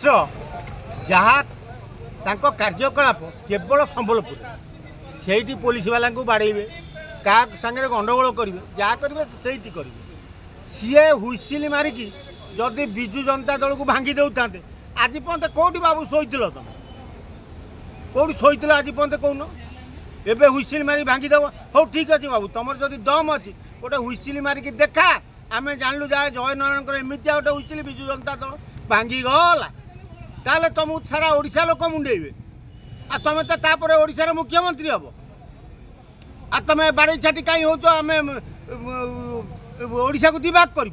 जहाँ तांको कार्यकलाप केवल संबलपुर से पुलिस वाला बाड़े क्या सागर गंडगोल करेंगे जहाँ करेंगे से करेंगे सी हुइसिल मारिकी जदि विजु जनता दल को भांगी देता आज पर्यंत कौटी बाबू शोल तुम कौटी शोल आज पर्यंत कौन एवं हुइसिल मारी भांगी देव हो ठीक अच्छे बाबू तुम जदि दम अच्छी गोटे हुइसिल मारिकी देखा आम जानलु जहाँ जय नारायण एमती गोटे हुइसिल विजु जनता दल भांगी गला ताले तुमको सारा ओडिशा लोक मुंडेबे आ तुम तो ओडिशार मुख्यमंत्री हम आ तुम बाड़ी छाटी कहीं हो आम ओडिशा को दिवाक कर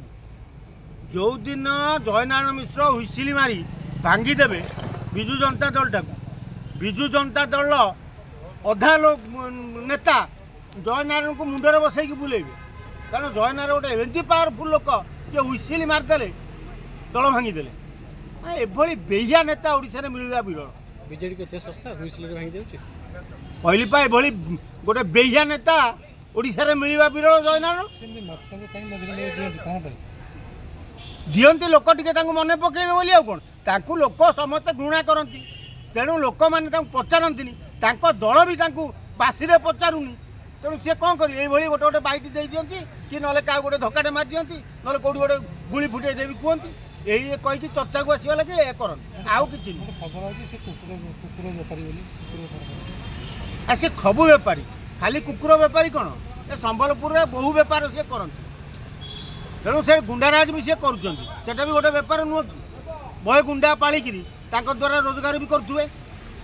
जो दिन जय नारायण मिश्र हुइसिल मारी भांगी देवे विजु जनता दल टाक विजु जनता दल अधा लोक नेता जय नारायण को मुंडे बसैकी बुलेबे कारण जय नारायण गोटे एमती पावरफुल लोक जे हुइसिल मारिदेले दल भांगीदेले एभली बेहिया नेता ओडिशा मिलवा विरल बीजेडी के सस्ता हुइसिल भांगी देउछि पहली पा एभली गोटे बेहिया नेता ओडिशा मिलवा विरल जय नारायण दियंती लोक टिके मन पकेबे बोली आ कोन लोक समस्त घृणा करती तेणु लोक मैंने पचारती दल भी बासी पचारूनी तेणु सी कौन कर गोटे गोटे बैट दे दिखती कि ना क्या गोटे धक्काटे मार दिखती ना कौटी गोटे गुड़ी फुटे देवी कहती यही कहीकि चर्चा को आसवा लगे ये करते आउ कि सी खबु बेपारी खाली कुकुर बेपारी कौन ए संबलपुर में बहु बेपार सी करते तेणु से गुंडाराज भी सी करा भी गोटे बेपार नुह कि बहे गुंडा पालिकी द्वारा रोजगार भी करुवे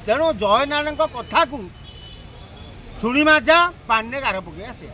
तेणु जय नारायण कथा को शुणिमा जा पाने गार पकड़ आसे।